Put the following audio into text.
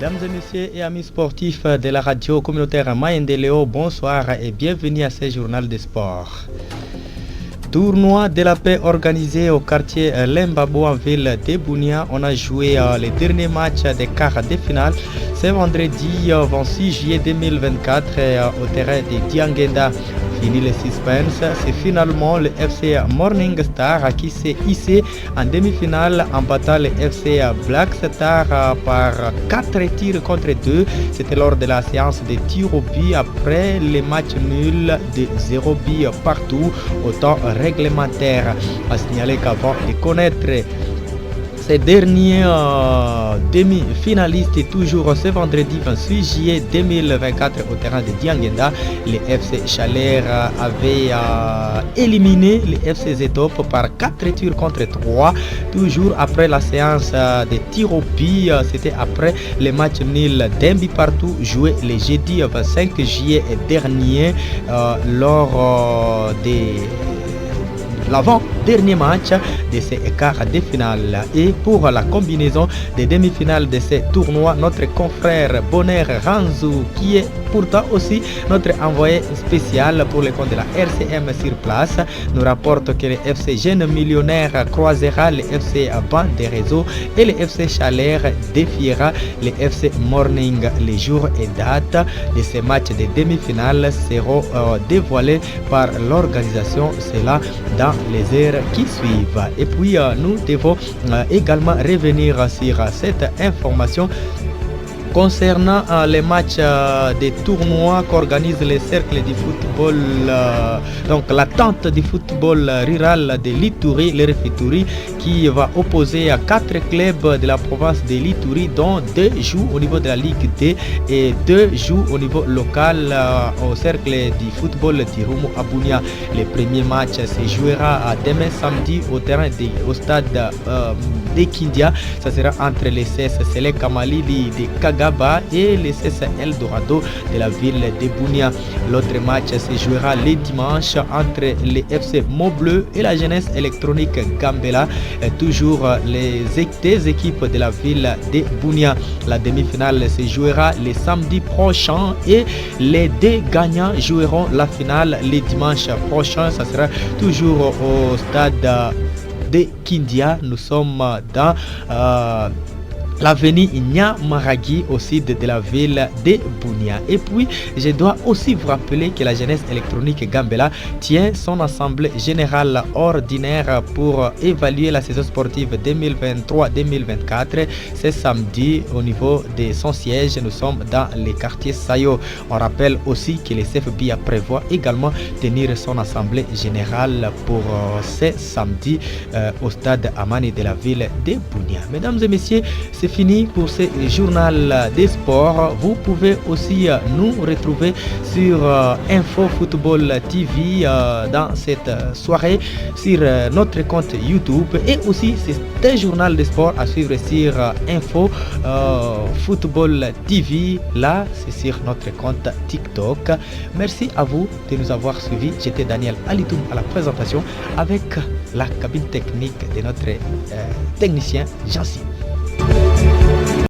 Mesdames et messieurs et amis sportifs de la radio communautaire Mayendeleo, bonsoir et bienvenue à ce journal de sport. Tournoi de la paix organisé au quartier Lembabo en ville de Bunia. On a joué les derniers matchs des quarts de finale ce vendredi 26 juillet 2024 au terrain de Diangenda. Fini le suspense, c'est finalement le FC Morning Star qui s'est hissé en demi-finale en battant le FC Black Star par 4 tirs contre 2. C'était lors de la séance de tirs au but après les matchs nuls de 0 but partout au temps réglementaire. À signaler qu'avant de connaître ces derniers demi-finalistes, toujours ce vendredi 26 juillet 2024 au terrain de Diangenda, le FC Chalère avait éliminé le FC Zetop par 4 tirs contre 3, toujours après la séance de tir au but. C'était après les matchs nuls d'un but partout joué le jeudi 25 juillet dernier lors des l'avant-dernier match de ces quarts de finale. Et pour la combinaison des demi-finales de ce tournoi, notre confrère Bonheur Ranzou, qui est pourtant aussi notre envoyé spécial pour le compte de la RCM sur place, nous rapporte que le FC Jeune Millionnaire croisera le FC Ban des Réseaux et le FC Chalère défiera le FC Morning. Les jours et dates de ces matchs de demi-finale seront dévoilés par l'organisation, cela dans les heures qui suivent. Et puis nous devons également revenir sur cette information concernant les matchs des tournois qu'organise le cercle du football, donc l'attente du football rural de l'Ituri, le Refituri, qui va opposer à 4 clubs de la province de l'Ituri, dont 2 jouent au niveau de la Ligue D et 2 jouent au niveau local au cercle du football d'Irumu à Bunia. Le premier match se jouera demain samedi au stade de Kindia. Ça sera entre les CS Sele Kamalili de Kaga et le CSA Eldorado de la ville de Bunia. L'autre match se jouera le dimanche entre les FC Maubleu et la jeunesse électronique Gambela, toujours des équipes de la ville de Bunia. La demi-finale se jouera le samedi prochain et les 2 gagnants joueront la finale le dimanche prochain. Ça sera toujours au stade de Kindia. Nous sommes dans l'avenue Nyamaragi au sud de la ville de Bunia. Et puis, je dois aussi vous rappeler que la jeunesse électronique Gambela tient son assemblée générale ordinaire pour évaluer la saison sportive 2023-2024. C'est samedi au niveau de son siège. Nous sommes dans les quartiers Sayo. On rappelle aussi que le CFB prévoit également tenir son assemblée générale pour ce samedi au stade Amani de la ville de Bunia. Mesdames et messieurs, c'est fini pour ce journal des sports. Vous pouvez aussi nous retrouver sur Info Football TV dans cette soirée sur notre compte YouTube, et aussi c'est un journal des sports à suivre sur Info Football TV. Là, c'est sur notre compte TikTok. Merci à vous de nous avoir suivis. J'étais Daniel Alitoum à la présentation avec la cabine technique de notre technicien Jancy.